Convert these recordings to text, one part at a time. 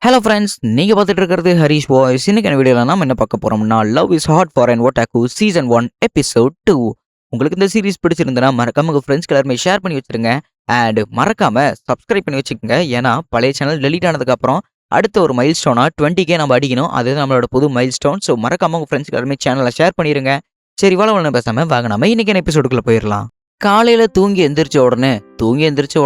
Hello friends, நீங்க பார்த்துட்டு இருக்கிறது ஹரிஷ் வாய்ஸ். இன்னைக்கான வீடியோவில் நாம என்ன பார்க்க போறோம்னா, love is hot for and ஒட்டாக்கு season 1 episode 2. உங்களுக்கு இந்த சீரிஸ் பிடிச்சிருந்தனா மறக்காம உங்க ஃப்ரெண்ட்ஸ்க்கு எல்லாருமே ஷேர் பண்ணி வச்சிருங்க. அண்ட் மறக்காம சப்ஸ்கிரைப் பண்ணி வச்சுக்கோங்க. ஏன்னா பழைய சேனல் டெலீட் ஆனதுக்கு அப்புறம் அடுத்த ஒரு மைல் ஸ்டோனா 20K நம்ம அடிக்கணும். அது நம்மளோட புது மைல் ஸ்டோன். ஸோ மறக்காம உங்க ஃப்ரெண்ட்ஸ்க்கு எல்லாருமே சேனலை ஷேர் பண்ணிருங்க. சரி, வளவளன்னு பேசாம வாங்க நம்ம இன்னைக்கான எபிசோடுக்குள்ள போயிடலாம். காலையில தூங்கி எந்திரிச்ச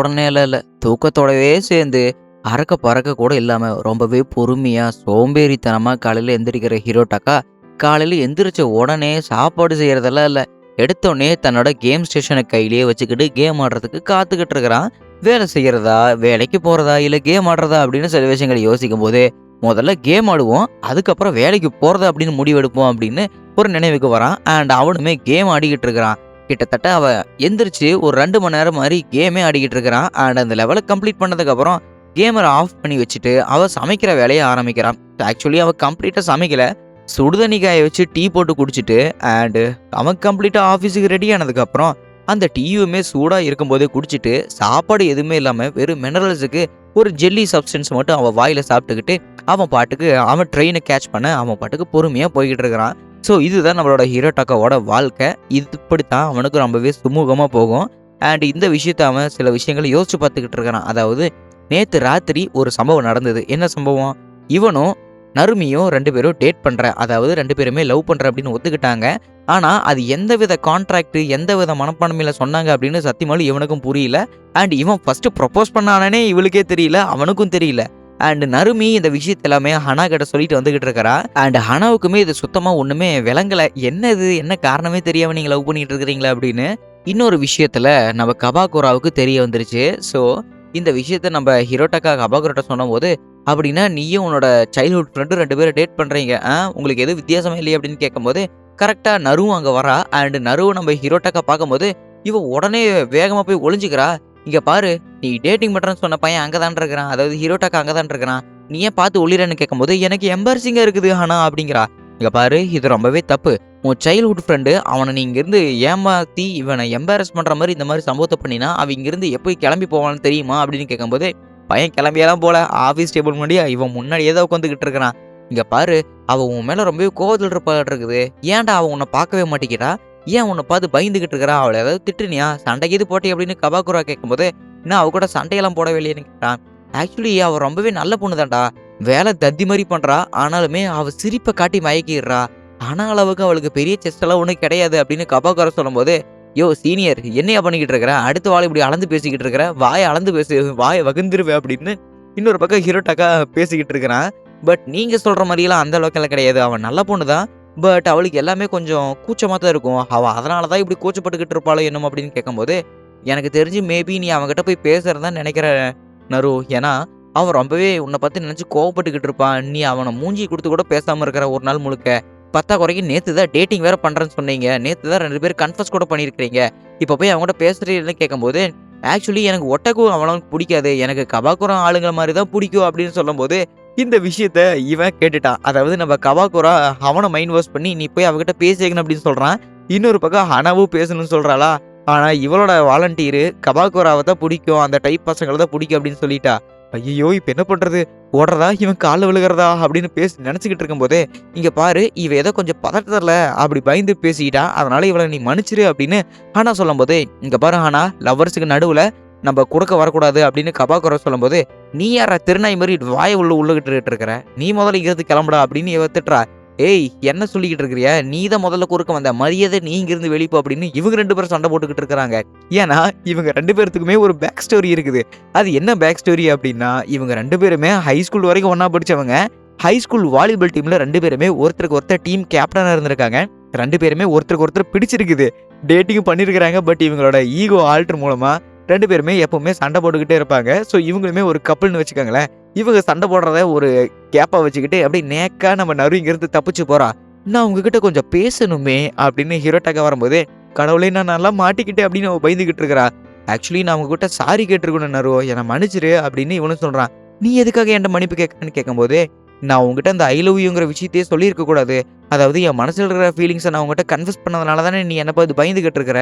உடனே இல்ல தூக்கத்தோடவே சேர்ந்து அறக்க பறக்க கூட இல்லாம ரொம்பவே பொறுமையா சோம்பேறித்தனமா காலையில எந்திரிக்கிற ஹீரோட்டாக்கா காலையில எந்திரிச்ச உடனே சாப்பாடு செய்யறதெல்லாம் இல்ல, எடுத்தோடனே தன்னோட கேம் ஸ்டேஷனை கையிலேயே வச்சுக்கிட்டு கேம் ஆடுறதுக்கு காத்துக்கிட்டு இருக்கிறான். வேலை செய்யறதா, வேலைக்கு போறதா, இல்ல கேம் ஆடுறதா அப்படின்னு சில விஷயங்களை யோசிக்கும் போது முதல்ல கேம் ஆடுவோம், அதுக்கப்புறம் வேலைக்கு போறதா அப்படின்னு முடிவெடுப்போம் அப்படின்னு ஒரு நினைவுக்கு வரான். அண்ட் அவனுமே கேம் ஆடிக்கிட்டு இருக்கிறான். கிட்டத்தட்ட அவன் எந்திரிச்சு ஒரு 2 மணி நேரம் மாதிரி கேமே ஆடிக்கிட்டு இருக்கிறான். அண்ட் அந்த லெவலை கம்ப்ளீட் பண்ணதுக்கு அப்புறம் கேமரை ஆஃப் பண்ணி வச்சுட்டு அவ சமைக்கிற வேலையை ஆரம்பிக்கிறான். ஆக்சுவலி அவன் கம்ப்ளீட்டாக சமைக்கல, சுடுதண்ணி காய வச்சு டீ போட்டு குடிச்சிட்டு அண்டு அவன் கம்ப்ளீட்டாக ஆஃபீஸுக்கு ரெடி ஆனதுக்கப்புறம் அந்த டீயுமே சூடாக இருக்கும்போதே குடிச்சிட்டு சாப்பாடு எதுவுமே இல்லாமல் வெறும் மினரல்ஸுக்கு ஒரு ஜெல்லி சப்ஸ்டன்ஸ் மட்டும் அவன் வாயில் சாப்பிட்டுக்கிட்டு அவன் பாட்டுக்கு அவன் ட்ரெயினை கேட்ச் பண்ண அவன் பாட்டுக்கு பொறுமையாக போய்கிட்டு இருக்கிறான். ஸோ இதுதான் நம்மளோட ஹீரோட்டாக்காவோட வாழ்க்கை. இப்படித்தான் அவனுக்கு ரொம்பவே சுமூகமாக போகும். அண்ட் இந்த விஷயத்த அவன் சில விஷயங்களை யோசிச்சு பார்த்துக்கிட்டு இருக்கிறான். அதாவது நேத்து ராத்திரி ஒரு சம்பவம் நடந்தது. என்ன சம்பவம்? இவனும் நருமியும் 2 பேரும் டேட் பண்ற, அதாவது 2 பேருமே லவ் பண்ற அப்படின்னு ஒத்துக்கிட்டாங்க. ஆனா அது எந்தவித கான்ட்ராக்ட், எந்தவித மனப்பான்மையில சொன்னாங்க அப்படின்னு சத்தியமாலும் இவனுக்கும் புரியல. அண்ட் இவன் ஃபர்ஸ்ட் ப்ரொபோஸ் பண்ணானே இவளுக்கே தெரியல, அவனுக்கும் தெரியல. அண்ட் நருமி இந்த விஷயத்த எல்லாமே ஹனா கிட்ட சொல்லிட்டு வந்துகிட்டு இருக்கிறா. அண்ட் ஹனாவுக்குமே இது சுத்தமா ஒண்ணுமே விளங்கல. என்னது, என்ன காரணமே தெரியாம நீங்க லவ் பண்ணிட்டு இருக்கிறீங்களா அப்படின்னு. இன்னொரு விஷயத்துல நம்ம கபாகுராவுக்கு தெரிய வந்துருச்சு. ஸோ இந்த விஷயத்த நம்ம ஹீரோட்டாக்கா கபாகுராட்ட சொன்னும் போது, அப்படின்னா நீயும் உன்னோட சைல்ட்ஹுட் ஃப்ரெண்டும் 2 பேரும் டேட் பண்றீங்க, உங்களுக்கு எதுவும் வித்தியாசமே இல்லையே அப்படின்னு கேட்கும்போது கரெக்டா நருவும் அங்க வரா. அண்ட் நருவும் நம்ம ஹீரோட்டாக்கா பார்க்கும்போது இவ உடனே வேகமா போய் ஒளிஞ்சுக்கிறா. இங்க பாரு, நீ டேட்டிங் பண்றேன்னு சொன்ன பையன் அங்கதான் இருக்கிறான், அதாவது ஹீரோட்டாக்கா அங்கதான் இருக்கிறான், நீ ஏன் பார்த்து ஒளிரன்னு கேட்கும்போது எனக்கு எம்பாரசிங்கா இருக்குது ஆனா அப்படிங்கிறா. இங்க பாரு, இது ரொம்பவே தப்பு. உன் சைல்ட்ஹுட் ஃப்ரெண்டு அவனை நீ இங்கிருந்து ஏமாத்தி இவனை எம்பாரஸ் பண்ற மாதிரி இந்த மாதிரி சம்பவத்தை பண்ணினா அவன் இங்கிருந்து எப்போ கிளம்பி போவான்னு தெரியுமா அப்படின்னு கேட்கும்போது பையன் கிளம்பியெல்லாம் போல, ஆஃபீஸ் டேபிள் முன்னாடியா இவன் முன்னாடியே தான் உட்காந்துக்கிட்டு இருக்கிறான். இங்க பாரு, அவ உன் மேல ரொம்பவே கோவத்தில் இருப்பாட்டு இருக்குது. ஏன்டா அவன் உன்னை பார்க்கவே மாட்டேங்கிறா, ஏன் உன்னை பார்த்து பயந்துகிட்டு இருக்கிறா, அவளை ஏதாவது திட்டுனியா, சண்டைக்கு இது போட்டி அப்படின்னு கபாகுரா கேட்கும்போது என்ன அவ கூட சண்டையெல்லாம் போடவே இல்லையேன்னு கேட்டான். ஆக்சுவலி அவ ரொம்பவே நல்ல பொண்ணு தான்டா, வேலை தத்தி மாதிரி பண்றா, ஆனாலுமே அவ சிரிப்பை காட்டி மயக்கிடுறா, ஆனா அளவுக்கு அவளுக்கு பெரிய செஸ்ட் எல்லாம் ஒன்றும் கிடையாது அப்படின்னு கபாகுரா சொல்லும் போது, யோ சீனியர், என்னையா பண்ணிக்கிட்டு இருக்கிற, அடுத்த வாழை இப்படி அளந்து பேசிக்கிட்டு இருக்கிற, வாயை அளந்து பேசு, வாயை வகுந்துருவே அப்படின்னு இன்னொரு பக்கம் ஹீரோட்டாக்கா பேசிக்கிட்டு இருக்கிறான். பட் நீங்க சொல்ற மாதிரியெல்லாம் அந்த அளவுக்கு எல்லாம் கிடையாது, அவன் நல்ல பொண்ணு தான். பட் அவளுக்கு எல்லாமே கொஞ்சம் கூச்சமாக தான் இருக்கும், அவள் அதனால தான் இப்படி கூச்சப்பட்டுக்கிட்டு இருப்பாளோ என்னமோ அப்படின்னு கேட்கும்போது எனக்கு தெரிஞ்சு மேபி நீ அவங்ககிட்ட போய் பேசுறதான் நினைக்கிற நரு. ஏன்னா அவன் ரொம்பவே உன்னை பற்றி நினச்சி கோவப்பட்டுக்கிட்டு இருப்பான். நீ அவனை மூஞ்சி கொடுத்து கூட பேசாமல் இருக்கிற ஒரு நாள் முழுக்க. பத்தா குறைக்கு நேற்று தான் டேட்டிங் வேற பண்ணுறேன்னு சொன்னீங்க, நேற்று தான் 2 பேர் கன்ஃபஸ் கூட பண்ணியிருக்கிறீங்க, இப்போ போய் அவங்ககிட்ட பேசுறீன்னு கேட்கும்போது ஆக்சுவலி எனக்கு ஒட்டக்கும் அவனுக்கு பிடிக்காது, எனக்கு கபாகுரா ஆளுங்க மாதிரி தான் பிடிக்கும் அப்படின்னு சொல்லும்போது இந்த விஷயத்த இவன் கேட்டுட்டான். அதாவது நம்ம கபாகுரா அவனை மைண்ட் வாஷ் பண்ணி நீ போய் அவகிட்ட பேசிக்கணும் அப்படின்னு சொல்கிறான். இன்னொரு பக்கம் ஹனாவும் பேசணும்னு சொல்கிறாளா. ஆனால் இவளோட வாலண்டியரு கபாகுராவை தான் பிடிக்கும், அந்த டைப் பசங்களை தான் பிடிக்கும் அப்படின்னு சொல்லிட்டா. ஐயோ இப்போ என்ன பண்ணுறது, ஓடுறதா இவன் காலில் விழுகிறதா அப்படின்னு நினச்சிக்கிட்டு இருக்கும்போதே இங்கே பாரு, இவ ஏதோ கொஞ்சம் பதட்டத்தில் அப்படி பயந்து பேசிக்கிட்டா, அதனால இவளை நீ மன்னிச்சிரு அப்படின்னு ஹானா சொல்லும் போது இங்கே பாரு ஹானா, லவ்வர்ஸுக்கு நடுவில் நம்ம கொடுக்க வரக்கூடாது அப்படின்னு கபாகுரா சொல்லும்போது நீ யாரா திருநாய் மாதிரி வாயை உள்ளகிட்டு இருக்கிற, நீ முதல்ல இங்கிருந்து கிளம்புடா அப்படின்னு இவ திட்டுறா. ஏய் என்ன சொல்லிக்கிட்டு இருக்கிறியா, நீ தான் முதல்ல குறுக்க வந்த, மரியாதை நீ இங்கிருந்து வெளிப்போ அப்படின்னு இவங்க 2 பேரும் சண்டை போட்டுக்கிட்டு இருக்கிறாங்க. ஏன்னா இவங்க 2 பேர்த்துக்குமே ஒரு பேக் ஸ்டோரி இருக்குது. அது என்ன பேக் ஸ்டோரி அப்படின்னா, இவங்க 2 பேருமே ஹை ஸ்கூல் வரைக்கும் ஒன்னா படிச்சவங்க. ஹை ஸ்கூல் வாலிபால் டீம்ல 2 பேருமே ஒருத்தருக்கு ஒருத்தர் டீம் கேப்டனா இருந்திருக்காங்க. 2 பேருமே ஒருத்தருக்கு ஒருத்தர் பிடிச்சிருக்குது, டேட்டிங் பண்ணியிருக்கிறாங்க. பட் இவங்களோட ஈகோ ஆல்டர் மூலமா 2 பேருமே எப்பவுமே சண்டை போட்டுக்கிட்டே இருப்பாங்க. ஸோ இவங்களுமே ஒரு கப்பல்னு வச்சுக்கோங்களேன். இவங்க சண்டை போடுறத ஒரு கேப்பா வச்சுக்கிட்டு அப்படி நேக்கா நம்ம நரு இங்கிருந்து தப்பிச்சு போறா. நான் உங்ககிட்ட கொஞ்சம் பேசணுமே அப்படின்னு ஹீரோட்டாக்கா வரும்போது கடவுளே நான் நல்லா மாட்டிக்கிட்டேன் அப்படின்னு அவ பயந்துகிட்டு இருக்கிறா. ஆக்சுவலி நான் உங்ககிட்ட சாரி கேட்டிருக்கணும் நரு, என்னை மன்னிச்சிரு அப்படின்னு இவனும் சொல்றான். நீ எதுக்காக என்கிட்ட மன்னிப்பு கேட்கறன்னு கேட்கும்போது நான் உங்ககிட்ட அந்த ஐ லவ் யூங்கிற விஷயத்தையே சொல்லியிருக்க கூடாது, அதாவது என் மனசில் இருக்கிற ஃபீலிங்ஸை நான் உங்ககிட்ட கன்ஃபஸ் பண்ணதுனால தானே நீ என்னை பார்த்து பயந்துகிட்டு இருக்கிற,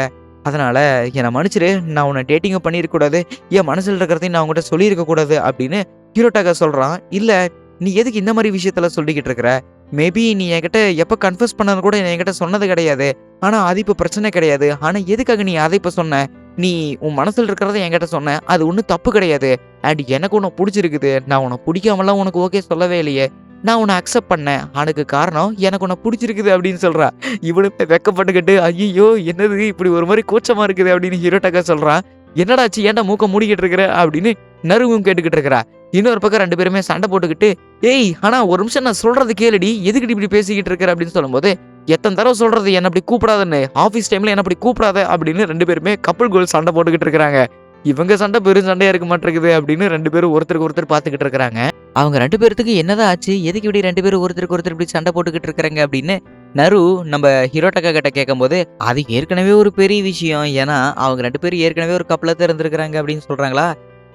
அதனால என்னை மன்னிச்சிரு, நான் உன்னை டேட்டிங்கும் பண்ணியிருக்க கூடாது, என் மனசில் இருக்கிறதையும் நான் உங்ககிட்ட சொல்லியிருக்க கூடாது அப்படின்னு ஹீரோட்டாக்கா சொல்றான். இல்ல நீ எதுக்கு இந்த மாதிரி விஷயத்துல சொல்லிக்கிட்டு இருக்கிற? மேபி நீ என்கிட்ட எப்ப கன்ஃபஸ் பண்ணது கூட என்கிட்ட சொன்னது கிடையாது. ஆனா அது இப்ப பிரச்சனை கிடையாது. ஆனா எதுக்காக நீ அதை இப்ப சொன்ன? நீ உன் மனசுல இருக்கிறத என்கிட்ட சொன்ன. அது ஒண்ணும் தப்பு கிடையாது. அண்ட் எனக்கு உன்னை புடிச்சிருக்குது. நான் உன்னை பிடிக்காமலாம் உனக்கு ஓகே சொல்லவே இல்லையே. நான் உன்னை அக்செப்ட் பண்ணேன். அதுக்கு காரணம் எனக்கு உன்னை புடிச்சிருக்குது அப்படின்னு சொல்றா. இவளுமே வெட்கப்பட்டுக்கிட்டு, ஐயையோ! என்னது இப்படி ஒரு மாரி கூச்சமா இருக்குது அப்படின்னு ஹீரோட்டக்கா சொல்றான். என்னடா ஆச்சு? ஏன்டா மூக்க மூடிக்கிட்டு இருக்கிற? அப்படின்னு நருவும் கேட்டுக்கிட்டு இருக்கிறா. இன்னொரு பக்கம் 2 பேருமே சண்டை போட்டுக்கிட்டு, ஏய்! ஆனா ஒரு நிமிஷம் நான் சொல்றத கேளுடி. எதுக்குடி இப்படி பேசிக்கிட்டு இருக்கிற? அப்படின்னு சொல்லும்போது, எத்தன தடவ சொல்றது என்ன அப்படி கூப்பிடாதன்னு. ஆஃபீஸ் டைம்ல என்ன அப்படி கூப்பிடாத அப்படின்னு 2 பேருமே கப்புள் கோல் சண்டை போட்டுக்கிட்டு இருக்கிறாங்க. இவங்க சண்டை பெரும் சண்டையா இருக்க மாட்டேங்குது அப்படின்னு 2 பேரும் ஒருத்தருக்கு ஒருத்தர் பார்த்துக்கிட்டு இருக்கிறாங்க. அவங்க 2 பேர்த்துக்கு என்னதான் ஆச்சு? எதுக்கு இப்படி 2 பேரும் ஒருத்தருக்கு ஒருத்தர் இப்படி சண்டை போட்டுக்கிட்டு இருக்கிறாங்க அப்படின்னு நரு நம்ம ஹிரோட்டக்கா கிட்ட கேட்கும்போது, அது ஏற்கனவே ஒரு பெரிய விஷயம். ஏன்னா அவங்க 2 பேரும் ஏற்கனவே ஒரு கப்பலா தான் இருந்திருக்கிறாங்க அப்படின்னு சொல்றாங்களா.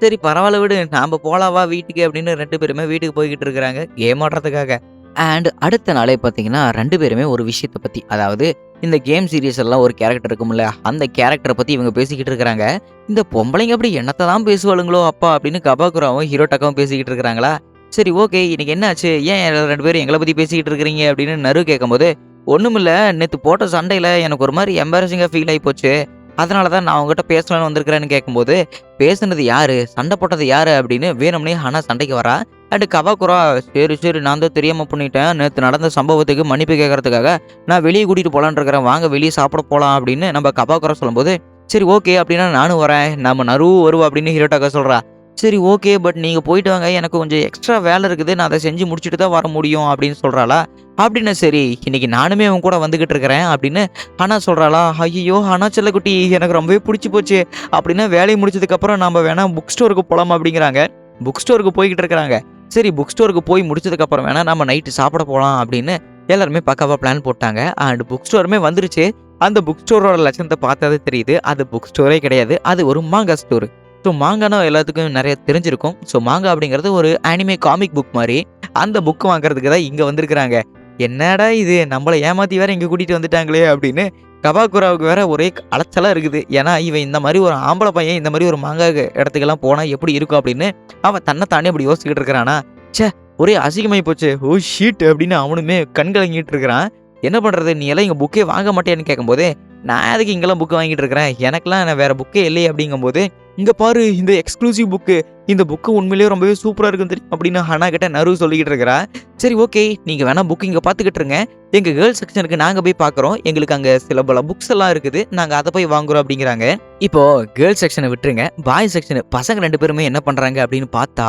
சரி பரவாயில்ல விடு. நாம போலாம் வா வீட்டுக்கு அப்படின்னு 2 பேருமே வீட்டுக்கு போய்க்கிட்டு இருக்கிறாங்க கேம் ஆடுறதுக்காக. அண்ட் அடுத்த நாளே பார்த்தீங்கன்னா 2 பேருமே ஒரு விஷயத்த பத்தி, அதாவது இந்த கேம் சீரிஸ் எல்லாம் ஒரு கேரக்டர் இருக்கும்ல, அந்த கேரக்டரை பத்தி இவங்க பேசிக்கிட்டு இருக்கிறாங்க. இந்த பொம்பளைங்க அப்படி என்னத்த தான் பேசுவாளுங்களோ அப்பா அப்படின்னு கபாக்குராவும் ஹிரோட்டக்காவும் பேசிக்கிட்டு இருக்கிறாங்களா. சரி ஓகே, இன்னைக்கு என்னாச்சு? ஏன் 2 பேரும் எங்களை பத்தி பேசிக்கிட்டு இருக்கிறீங்க அப்படின்னு நரு கேட்கும்போது, ஒண்ணுமில்ல, நேத்து போட்ட சண்டையில எனக்கு ஒரு மாதிரி எம்பாரசிங்கா ஃபீல் ஆகி போச்சு. அதனால தான் நான் உங்ககிட்ட பேசலான்னு வந்திருக்கிறேன்னு கேட்கும்போது, பேசுனது யாரு? சண்டை போட்டது யாரு? அப்படின்னு வேணும்னே ஹனா சண்டைக்கு வரா. அண்ட் கவாக்குரா, சரி சரி நான் தான் தெரியாம பண்ணிட்டேன். நேத்து நடந்த சம்பவத்துக்கு மன்னிப்பு கேட்கறதுக்காக நான் வெளியே கூட்டிட்டு போலான்னு இருக்கிறேன். வாங்க வெளியே சாப்பிட போலாம் அப்படின்னு நம்ம கவாக்குரா சொல்லும்போது, சரி ஓகே அப்படின்னா நானும் வரேன். நம்ம நருவும் வருவா அப்படின்னு ஹிரோட்டக்கா சொல்றா. சரி ஓகே, பட் நீங்க போயிட்டு வாங்க. எனக்கு கொஞ்சம் எக்ஸ்ட்ரா வேலை இருக்குது. நான் அதை செஞ்சு முடிச்சுட்டு தான் வர முடியும் அப்படின்னு சொல்றாளா. அப்படின்னு சரி இன்னைக்கு நானுமே உன் கூட வந்துகிட்டு இருக்கிறேன் அப்படின்னு ஹனா சொல்றாளா. ஐயோ ஹனா செல்லக்குட்டி, எனக்கு ரொம்பவே பிடிச்சி போச்சு. அப்படின்னா வேலையை முடிச்சதுக்கு அப்புறம் நம்ம வேணா புக் ஸ்டோருக்கு போலாம் அப்படிங்கிறாங்க. புக் ஸ்டோருக்கு போய்கிட்டு இருக்கிறாங்க. சரி புக் ஸ்டோருக்கு போய் முடிச்சதுக்கு அப்புறம் வேணா நம்ம நைட்டு சாப்பிட போலாம் அப்படின்னு எல்லாருமே பக்காவா பிளான் போட்டாங்க. அண்ட் புக் ஸ்டோருமே வந்துருச்சு. அந்த புக் ஸ்டோரோட லட்சணத்தை பார்த்தாலே தெரியுது, அது புக் ஸ்டோரே கிடையாது. அது ஒரு மாங்கா ஸ்டோர். ஸோ மாங்கானா எல்லாத்துக்கும் நிறைய தெரிஞ்சிருக்கும். ஸோ மாங்கா அப்படிங்கிறது ஒரு அனிமே காமிக் புக் மாதிரி. அந்த புக் வாங்குறதுக்கு தான் இங்க வந்திருக்கிறாங்க. என்னடா இது, நம்மள ஏமாத்தி வேற இங்க கூட்டிட்டு வந்துட்டாங்களே அப்படின்னு கபாக்குராவுக்கு வேற ஒரே அலைச்சலா இருக்குது. ஏன்னா இவன் இந்த மாதிரி ஒரு ஆம்பளை பையன் இந்த மாதிரி ஒரு மாங்கா இடத்துக்கெல்லாம் போனா எப்படி இருக்கும் அப்படின்னு அவன் தன்னை தானே அப்படி யோசிச்சுக்கிட்டு இருக்கிறானா. ச்சே, ஒரே அசிங்கமாயி போச்சு. ஓ ஷீட் அப்படின்னு அவனுமே கண் கலங்கிட்டு இருக்கிறான். என்ன பண்றது, நீ எல்லாம் இங்க புக்கே வாங்க மாட்டேன்னு கேட்கும்போது, நான் எதுக்கு இங்கெல்லாம் புக்கு வாங்கிட்டு இருக்கிறேன், எனக்கெல்லாம் வேற புக்கே இல்லையே அப்படிங்கும்போது, இங்க பாரு இந்த எக்ஸ்க்ளூசிவ் புக்கு, இந்த புக்கு உண்மையிலேயே ரொம்பவே சூப்பரா இருக்கும் தெரியும் அப்படின்னு ஹனா கிட்ட நரு சொல்லிக்கிட்டு இருக்கிறா. சரி ஓகே, நீங்க வேணா புக் இங்க பாத்துக்கிட்டு இருங்க. எங்க கேர்ள்ஸ் செக்ஷனுக்கு நாங்க போய் பாக்குறோம். எங்களுக்கு அங்க சில பல புக்ஸ் எல்லாம் இருக்குது. நாங்க அதை போய் வாங்குறோம் அப்படிங்கிறாங்க. இப்போ கேர்ள்ஸ் செக்ஷனை விட்டுருங்க, பாய் செக்ஷன் பசங்க 2 பேருமே என்ன பண்றாங்க அப்படின்னு பார்த்தா,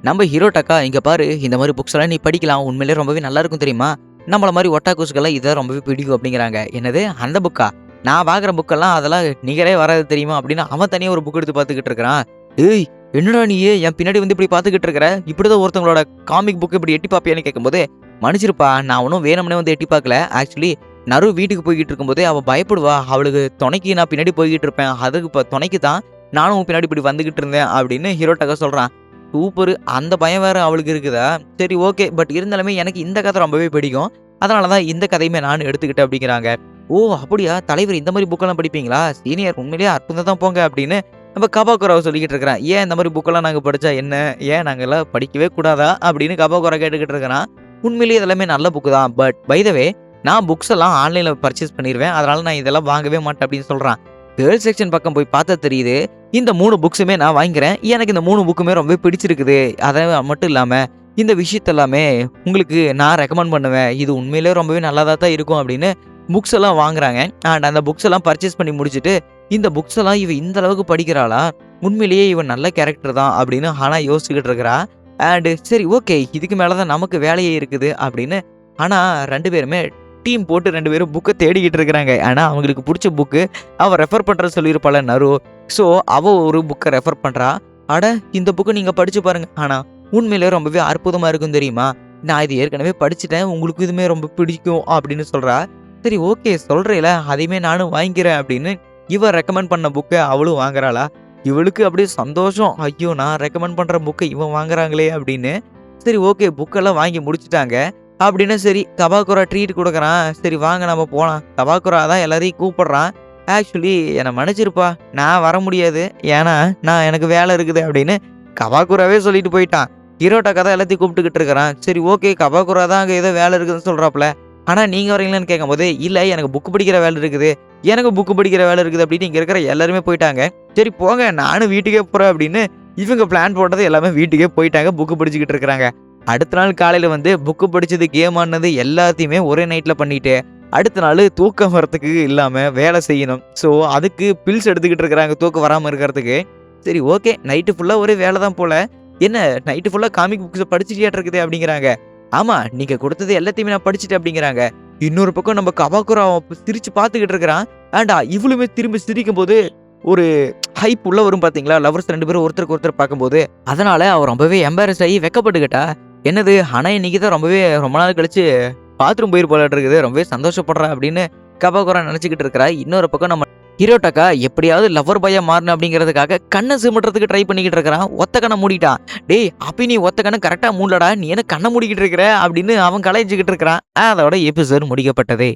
நம்ம ஹிரோட்டக்கா, இங்க பாரு இந்த மாதிரி புக்ஸ் எல்லாம் நீ படிக்கலாம், உண்மையிலேயே ரொம்பவே நல்லா இருக்கும் தெரியுமா, நம்மள மாதிரி ஒட்டாக்கூசுக்கெல்லாம் இதை ரொம்பவே பிடிக்கும் அப்படிங்கிறாங்க. என்னது அந்த புக்கா? நான் வாங்குற புக்கெல்லாம் அதெல்லாம் நிகரே வராது தெரியுமா அப்படின்னு அவன் தனியாக ஒரு புக் எடுத்து பார்த்துக்கிட்டு இருக்கிறான். ஏய் என்னடா நீ என் பின்னாடி வந்து இப்படி பார்த்துக்கிட்டு இருக்கிற, இப்படிதான் ஒருத்தவங்களோட காமிக் புக் இப்படி எட்டி பார்ப்பியான்னு கேட்கும்போது, மன்னிச்சிருப்பா, நான் ஒன்றும் வேணும்னே வந்து எட்டி பார்க்கல. ஆக்சுவலி நரு வீட்டுக்கு போய்கிட்டு இருக்கும்போது அவள் பயப்படுவா, அவளுக்கு துணைக்கு நான் பின்னாடி போய்கிட்டு இருப்பேன், அதுக்கு இப்போ துணைக்கு தான் நானும் பின்னாடி இப்படி வந்துகிட்டு இருந்தேன் அப்படின்னு ஹீரோட்டக்கா சொல்கிறான். சூப்பர், அந்த பயம் வேற அவளுக்கு இருக்குதா? சரி ஓகே, பட் இருந்தாலுமே எனக்கு இந்த கதை ரொம்பவே பிடிக்கும், அதனால தான் இந்த கதையுமே நான் எடுத்துக்கிட்டேன் அப்படிங்கிறாங்க. ஓ அப்படியா தலைவர், இந்த மாதிரி புக்கெல்லாம் படிப்பீங்களா? சீனியர் உண்மையிலேயே அற்புதம் தான் போங்க அப்படின்னு நம்ம கபாக்குராவை சொல்லிக்கிட்டு இருக்கிறான். ஏன் இந்த மாதிரி புக்கெல்லாம் நாங்கள் படித்தா என்ன, ஏன் நாங்கள் எல்லாம் படிக்கவே கூடாதா அப்படின்னு கபாக்குரா கேட்டுக்கிட்டு இருக்கிறான். உண்மையிலேயே இதெல்லாமே நல்ல புக்கு தான், பட் பை த வே நான் புக்ஸ் எல்லாம் ஆன்லைனில் பர்ச்சேஸ் பண்ணிடுவேன், அதனால நான் இதெல்லாம் வாங்கவே மாட்டேன் அப்படின்னு சொல்கிறான். கேர்ள்ஸ் செக்ஷன் பக்கம் போய் பார்த்தா தெரியுது, இந்த 3 புக்ஸுமே நான் வாங்கிக்கிறேன், எனக்கு இந்த 3 புக்குமே ரொம்ப பிடிச்சிருக்குது, அதை மட்டும் இல்லாமல் இந்த விஷயத்தெல்லாமே உங்களுக்கு நான் ரெக்கமெண்ட் பண்ணுவேன், இது உண்மையிலேயே ரொம்பவே நல்லதாக தான் இருக்கும் அப்படின்னு புக்ஸ் எல்லாம் வாங்குறாங்க. அண்ட் அந்த புக்ஸ் எல்லாம் பர்ச்சேஸ் பண்ணி முடிச்சுட்டு, இந்த புக்ஸ் எல்லாம் இவன் இந்த அளவுக்கு படிக்கிறாளா, உண்மையிலேயே இவன் நல்ல கேரக்டர் தான் அப்படின்னு ஆனா யோசிச்சுக்கிட்டு இருக்கிறா. அண்ட் சரி ஓகே, இதுக்கு மேலே தான் நமக்கு வேலையே இருக்குது அப்படின்னு ஆனால் 2 பேருமே டீம் போட்டு 2 பேரும் புக்கை தேடிக்கிட்டு இருக்கிறாங்க. ஆனால் அவங்களுக்கு பிடிச்ச புக்கு அவள் ரெஃபர் பண்ணுற சொல்லியிருப்பாள் நரு. ஸோ அவள் ஒரு புக்கை ரெஃபர் பண்ணுறா. அட இந்த புக்கை நீங்கள் படித்து பாருங்க, ஆனால் உண்மையிலேயே ரொம்பவே அற்புதமாக இருக்கும் தெரியுமா, நான் இது ஏற்கனவே படிச்சுட்டேன், உங்களுக்கு இதுவுமே ரொம்ப பிடிக்கும் அப்படின்னு சொல்கிறா. சரி ஓகே சொல்கிறேல, அதையுமே நானும் வாங்கிக்கிறேன் அப்படின்னு இவன் ரெக்கமெண்ட் பண்ண புக்கை அவளும் வாங்குறாளா. இவளுக்கு அப்படியே சந்தோஷம், ஐயோ நான் ரெக்கமெண்ட் பண்ணுற புக்கை இவன் வாங்குறாங்களே அப்படின்னு. சரி ஓகே புக்கெல்லாம் வாங்கி முடிச்சுட்டாங்க அப்படின்னு சரி கபாக்குரா ட்ரீட் கொடுக்குறான். சரி வாங்க நம்ம போகலாம், கபாக்குரா தான் எல்லாரையும் கூப்பிடுறான். ஆக்சுவலி என்னை மன்னிச்சிருப்பா, நான் வர முடியாது, ஏன்னா எனக்கு வேலை இருக்குது அப்படின்னு கபாக்குராவே சொல்லிட்டு போயிட்டான். ஹீரோட்டாக்கா தான் எல்லாத்தையும் கூப்பிட்டுக்கிட்டு இருக்கிறான். சரி ஓகே கபாக்குரா தான் அங்க ஏதோ வேலை இருக்குதுன்னு சொல்றாப்ல. ஆனா நீங்க வரீங்களான்னு கேட்கும்போது, இல்ல எனக்கு புக் படிக்கிற வேலை இருக்குது. எனக்கு புக் படிக்கிற வேலை இருக்குது அப்படின்னு இங்க இருக்கிற எல்லாருமே போயிட்டாங்க. சரி போங்க நானும் வீட்டுக்கே போறேன் அப்படின்னு இவங்க பிளான் போட்டது எல்லாமே வீட்டுக்கே போயிட்டாங்க. புக் படிச்சுக்கிட்டு இருக்கிறாங்க. அடுத்த நாள் காலையில வந்து புக் படிச்சது, கேம் ஆடுனது எல்லாத்தையுமே ஒரே நைட்ல பண்ணிட்டு, அடுத்த நாள் தூக்கம் வரத்துக்கு இல்லாம வேலை செய்யணும். ஸோ அதுக்கு பில்ஸ் எடுத்துக்கிட்டு இருக்கிறாங்க தூக்கம் வராம இருக்கிறதுக்கு. சரி ஓகே நைட்டு ஃபுல்லா ஒரே வேலை தான் போல. என்ன நைட்டு ஃபுல்லா காமிக் புக்ஸ் படிச்சுட்டியாட்டு இருக்குதே அப்படிங்கிறாங்க. ஆமா நீங்க கொடுத்தது எல்லாத்தையுமே நான் படிச்சுட்டேன் அப்படிங்கிறாங்க. இன்னொரு பக்கம் நம்ம கபாக்குரா சிரிச்சு பார்த்துக்கிட்டு இருக்கிறான். ஏன்டா இவளுமே திரும்பி சிரிக்கும்போது ஒரு ஹைப் உள்ள வரும் பாத்தீங்களா? லவர்ஸ் 2 பேரும் ஒருத்தருக்கு ஒருத்தர் பார்க்கும்போது. அதனால அவ ரொம்பவே எம்பாரஸ் ஆகி வெட்கப்பட்டுக்கிட்டா. என்னது ஆனா இன்னைக்கு தான் ரொம்ப நாள் கழிச்சு பாத்ரூம் போயிருப்பாளாட்டு இருக்குது. ரொம்பவே சந்தோஷப்படுறா அப்படின்னு கபாக்குரா நினைச்சுக்கிட்டு இருக்கிறா. இன்னொரு பக்கம் நம்ம ஹீரோட்டாக்கா எப்படியாவது லவர் பாயா மாறணும் அப்படிங்கிறதுக்காக கண்ணை சிமிட்டுறதுக்கு ட்ரை பண்ணிக்கிட்டு இருக்கிறான். ஒத்த கண்ணை மூடிட்டான். டேய் அப்பி நீ ஒத்த கண்ணை கரெக்டா மூடலடா, நீ என்ன கண்ணை மூடிக்கிட்டு இருக்கிற அப்படின்னு அவன் கலாய்ச்சிக்கிட்டு இருக்கிறான். அதோட எபிசோட் முடிக்கப்பட்டது.